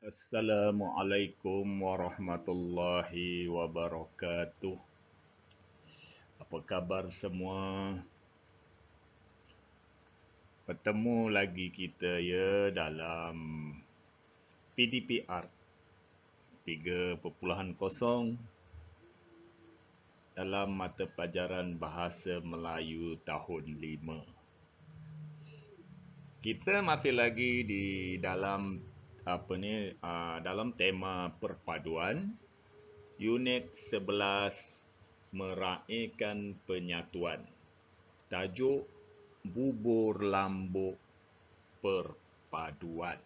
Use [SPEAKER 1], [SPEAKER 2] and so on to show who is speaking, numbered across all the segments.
[SPEAKER 1] Assalamualaikum warahmatullahi wabarakatuh. Apa khabar semua? Bertemu lagi kita ya dalam PDPR 3.0 dalam mata pelajaran Bahasa Melayu tahun 5. Kita masih lagi di dalam dalam tema perpaduan unit 11 meraihkan penyatuan. Tajuk bubur lambuk perpaduan.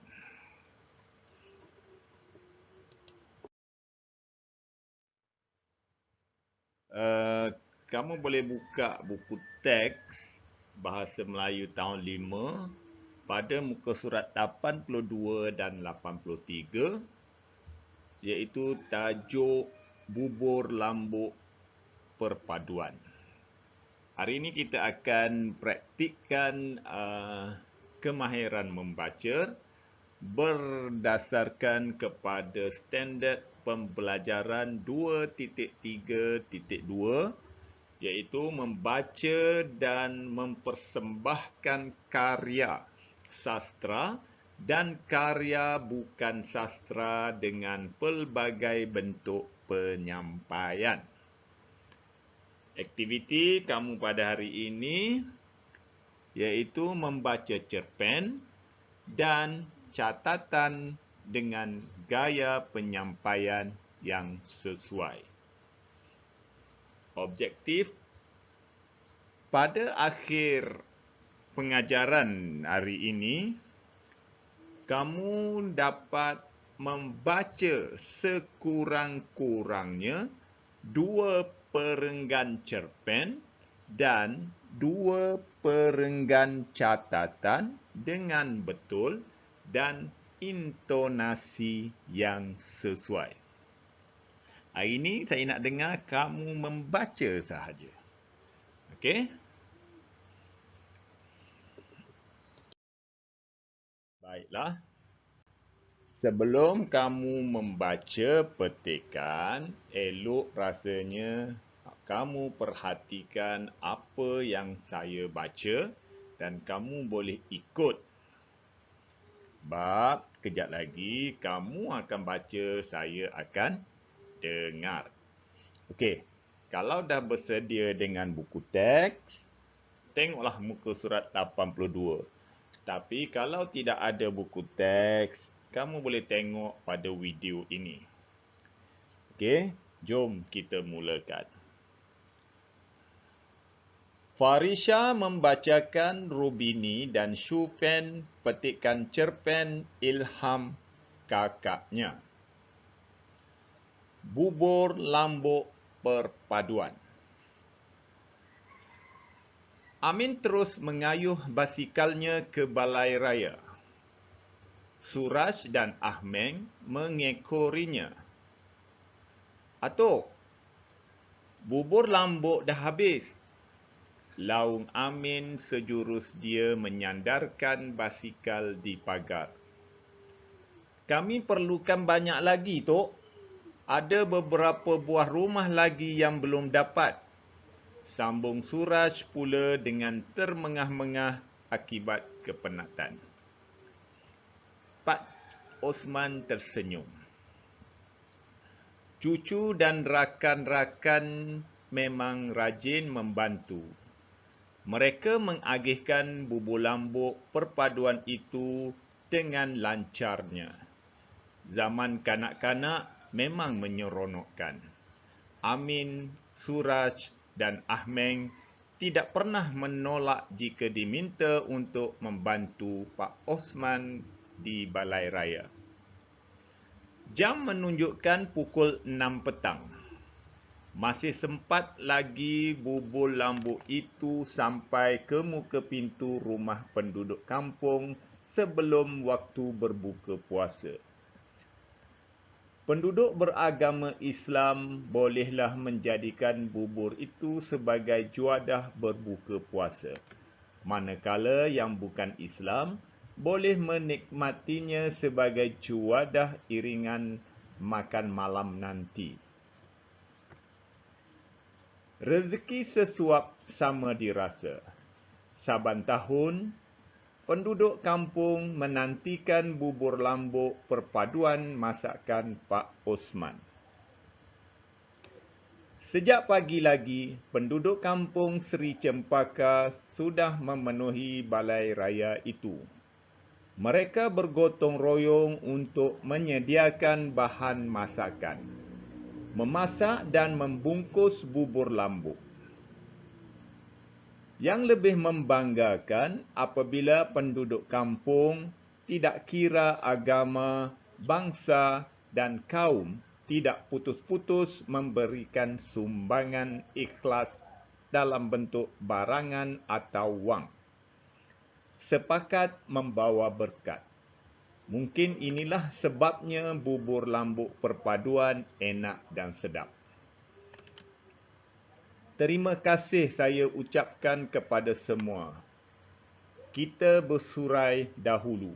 [SPEAKER 1] Kamu boleh buka buku teks Bahasa Melayu tahun 5 pada muka surat 82 dan 83, iaitu tajuk bubur lambuk perpaduan. Hari ini kita akan praktikkan kemahiran membaca berdasarkan kepada standard pembelajaran 2.3.2, iaitu membaca dan mempersembahkan karya sastra dan karya bukan sastra dengan pelbagai bentuk penyampaian. Aktiviti kamu pada hari ini iaitu membaca cerpen dan catatan dengan gaya penyampaian yang sesuai. Objektif pada akhir pengajaran hari ini, kamu dapat membaca sekurang-kurangnya 2 perenggan cerpen dan 2 perenggan catatan dengan betul dan intonasi yang sesuai. Hari ini saya nak dengar kamu membaca sahaja. Okey? Baiklah. Sebelum kamu membaca petikan, elok rasanya kamu perhatikan apa yang saya baca dan kamu boleh ikut. Sebab kejap lagi kamu akan baca, saya akan dengar. Okey, kalau dah bersedia dengan buku teks, tengoklah muka surat 82. Tapi kalau tidak ada buku teks, kamu boleh tengok pada video ini. Okey, jom kita mulakan. Farisha membacakan Rubini dan Shufen petikan cerpen Ilham kakaknya. Bubur lambuk perpaduan. Amin terus mengayuh basikalnya ke balai raya. Suraj dan Ahmeng mengekorinya. "Atuk, bubur lambuk dah habis." Laung Amin sejurus dia menyandarkan basikal di pagar. "Kami perlukan banyak lagi, Tok. Ada beberapa buah rumah lagi yang belum dapat." Sambung Suraj pula dengan termengah-mengah akibat kepenatan. Pak Osman tersenyum. Cucu dan rakan-rakan memang rajin membantu. Mereka mengagihkan bubur lambuk perpaduan itu dengan lancarnya. Zaman kanak-kanak memang menyeronokkan. Amin, Suraj dan Ahmeng tidak pernah menolak jika diminta untuk membantu Pak Osman di balai raya. Jam menunjukkan pukul 6 petang. Masih sempat lagi bubur lambuk itu sampai ke muka pintu rumah penduduk kampung sebelum waktu berbuka puasa. Penduduk beragama Islam bolehlah menjadikan bubur itu sebagai juadah berbuka puasa. Manakala yang bukan Islam boleh menikmatinya sebagai juadah iringan makan malam nanti. Rezeki sesuap sama dirasa. Saban tahun, penduduk kampung menantikan bubur lambuk perpaduan masakan Pak Osman. Sejak pagi lagi, penduduk kampung Seri Cempaka sudah memenuhi balai raya itu. Mereka bergotong royong untuk menyediakan bahan masakan, memasak dan membungkus bubur lambuk. Yang lebih membanggakan apabila penduduk kampung tidak kira agama, bangsa dan kaum tidak putus-putus memberikan sumbangan ikhlas dalam bentuk barangan atau wang. Sepakat membawa berkat. Mungkin inilah sebabnya bubur lambuk perpaduan enak dan sedap. Terima kasih saya ucapkan kepada semua. Kita bersurai dahulu.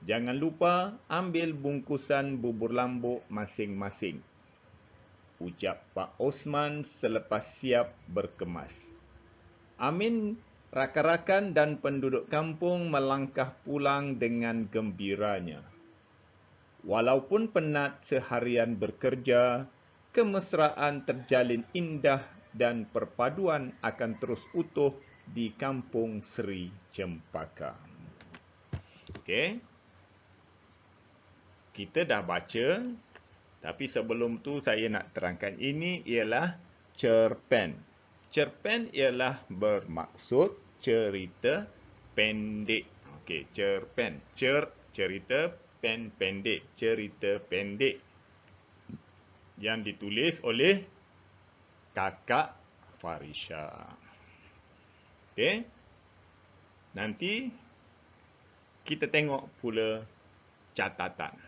[SPEAKER 1] Jangan lupa ambil bungkusan bubur lambuk masing-masing. Ucap Pak Osman selepas siap berkemas. Amin, rakan-rakan dan penduduk kampung melangkah pulang dengan gembiranya. Walaupun penat seharian bekerja, kemesraan terjalin indah dan perpaduan akan terus utuh di kampung Seri Cempaka. Okey. Kita dah baca, tapi sebelum tu saya nak terangkan ini ialah cerpen. Cerpen ialah bermaksud cerita pendek. Okey, cerpen. Cerita pendek. Cerita pendek yang ditulis oleh Kakak Farisha. Okey. Nanti kita tengok pula catatan.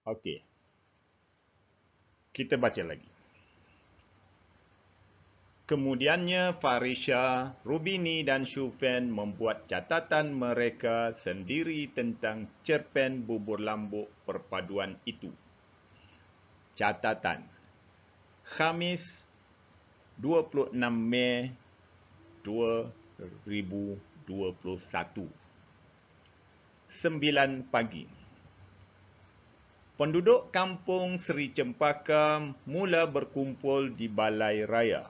[SPEAKER 1] Okey. Kita baca lagi. Kemudiannya Farisha, Rubini dan Syufen membuat catatan mereka sendiri tentang cerpen bubur lambuk perpaduan itu. Catatan. Khamis 26 Mei 2021. 9 pagi. Penduduk kampung Seri Cempaka mula berkumpul di balai raya.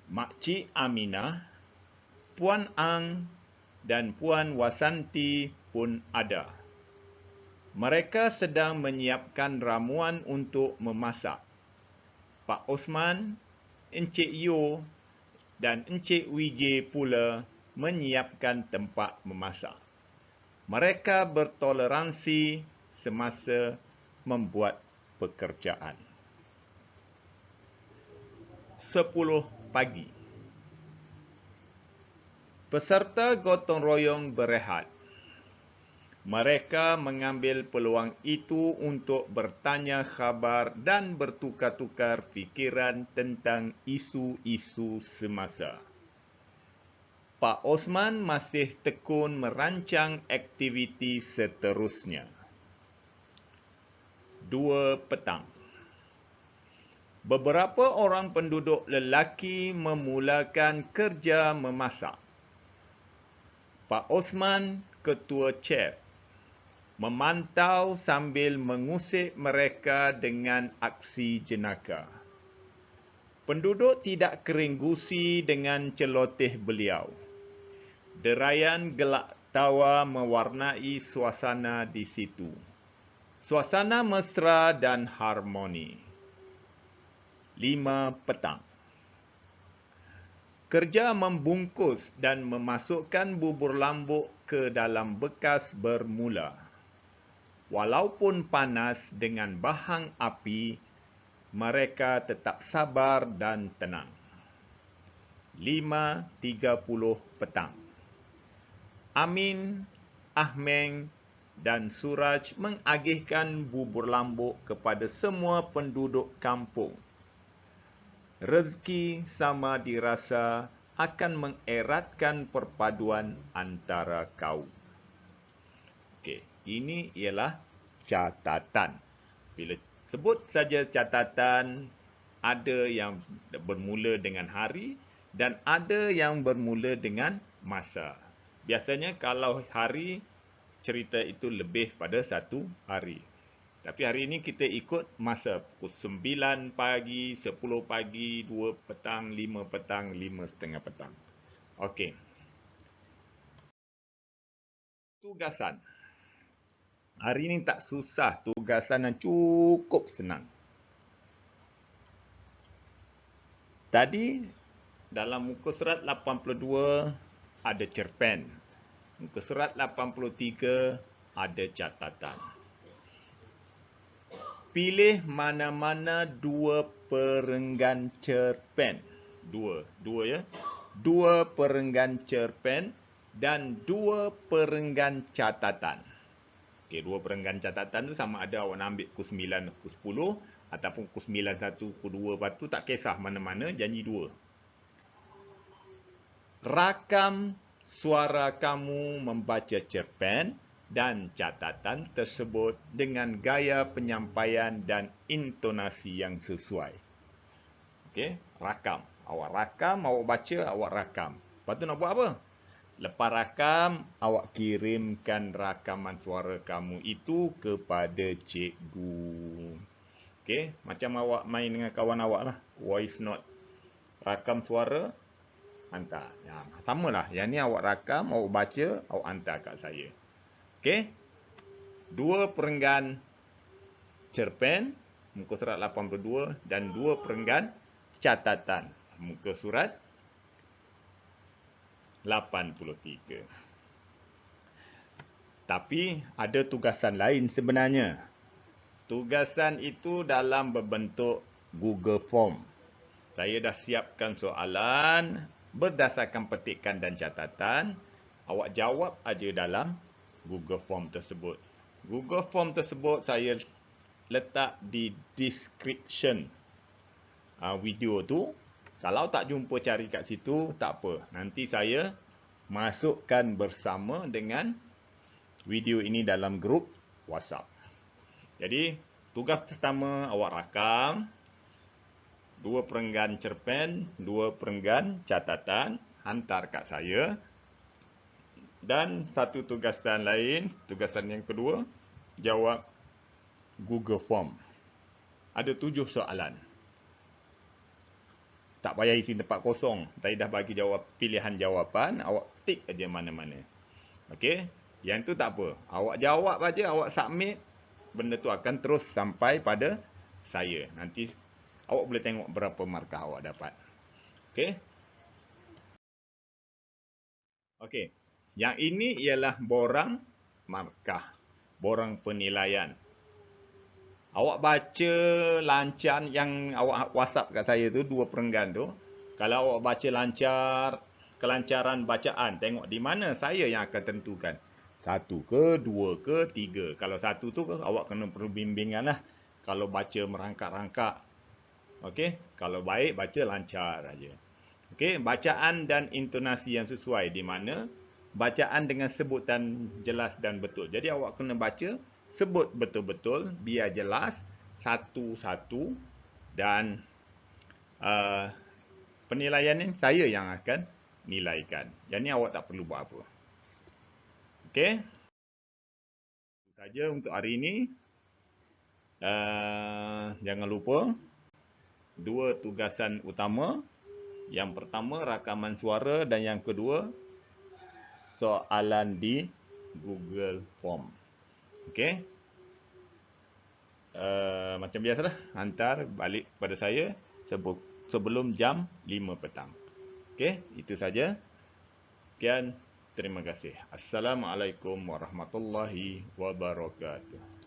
[SPEAKER 1] Makcik Aminah, Puan Ang dan Puan Wasanti pun ada. Mereka sedang menyiapkan ramuan untuk memasak. Pak Osman, Encik Yo dan Encik Wige pula menyiapkan tempat memasak. Mereka bertoleransi semasa membuat pekerjaan. 10 pagi. Peserta gotong royong berehat. Mereka mengambil peluang itu untuk bertanya khabar dan bertukar-tukar fikiran tentang isu-isu semasa. Pak Osman masih tekun merancang aktiviti seterusnya. 2 petang. Beberapa orang penduduk lelaki memulakan kerja memasak. Pak Osman, ketua chef, memantau sambil mengusik mereka dengan aksi jenaka. Penduduk tidak kering gusi dengan celoteh beliau. Deraian gelak tawa mewarnai suasana di situ. Suasana mesra dan harmoni. 5 petang. Kerja membungkus dan memasukkan bubur lambuk ke dalam bekas bermula. Walaupun panas dengan bahang api, mereka tetap sabar dan tenang. 5:30 petang. Amin, Ahmeng dan Suraj mengagihkan bubur lambuk kepada semua penduduk kampung. rezeki sama dirasa akan mengeratkan perpaduan antara kaum. Okey, ini ialah catatan. Bila sebut saja catatan, ada yang bermula dengan hari dan ada yang bermula dengan masa. Biasanya kalau hari, cerita itu lebih pada satu hari. Tapi hari ini kita ikut masa pukul 9 pagi, 10 pagi, 2 petang, 5 petang, 5:30 petang. Okey. Tugasan. Hari ini tak susah, tugasan yang cukup senang. Tadi dalam muka surat 82 ada cerpen. Muka surat 83 ada catatan. Pilih mana-mana dua perenggan cerpen. Dua ya. Dua perenggan cerpen dan dua perenggan catatan. Okey, dua perenggan catatan tu sama ada awak nak ambil pukul 9, pukul 10 ataupun pukul 9, 1, pukul 2, lepas tu tak kisah mana-mana, janji dua. Rakam suara kamu membaca cerpen dan catatan tersebut dengan gaya penyampaian dan intonasi yang sesuai. Okey, rakam. Awak rakam, awak baca, awak rakam. Lepas tu nak buat apa? Lepas rakam, awak kirimkan rakaman suara kamu itu kepada cikgu. Okey, macam awak main dengan kawan awak lah. Voice note. Rakam suara, hantar. Ya, samalah. Yang ni awak rakam, awak baca, awak hantar kat saya. Okey. Dua perenggan cerpen, muka surat 82 dan dua perenggan catatan, muka surat 83. Tapi ada tugasan lain sebenarnya. Tugasan itu dalam berbentuk Google Form. Saya dah siapkan soalan berdasarkan petikan dan catatan. Awak jawab aja dalam Google Form tersebut. Google Form tersebut saya letak di description video tu. Kalau tak jumpa cari kat situ, tak apa. Nanti saya masukkan bersama dengan video ini dalam grup WhatsApp. Jadi, tugas pertama awak rakam dua perenggan cerpen, dua perenggan catatan, hantar kat saya. Dan satu tugasan lain, tugasan yang kedua, jawab Google Form. Ada 7 soalan. Tak payah isi tempat kosong. Saya dah bagi jawab pilihan jawapan, awak tik aja mana-mana. Okey? Yang tu tak apa. Awak jawab aja, awak submit, benda tu akan terus sampai pada saya. Nanti awak boleh tengok berapa markah awak dapat. Okey? Okey. Yang ini ialah borang markah, borang penilaian. Awak baca lancar yang awak WhatsApp kat saya tu, dua perenggan tu. Kalau awak baca lancar, kelancaran bacaan, tengok di mana saya yang akan tentukan. Satu ke, dua ke, tiga. Kalau satu tu awak kena perlu bimbingan lah. Kalau baca merangkak-rangkak. Okey, kalau baik baca lancar aja. Okey, bacaan dan intonasi yang sesuai, di mana bacaan dengan sebutan jelas dan betul. Jadi awak kena baca, sebut betul-betul, biar jelas, satu-satu, dan penilaian ni saya yang akan nilaikan. Jadi awak tak perlu buat apa. Okey, itu saja untuk hari ini. Jangan lupa dua tugasan utama. Yang pertama rakaman suara dan yang kedua soalan di Google Form. Okey. Macam biasalah, hantar balik pada saya sebelum jam 5 petang. Okey, itu saja. Sekian, terima kasih. Assalamualaikum warahmatullahi wabarakatuh.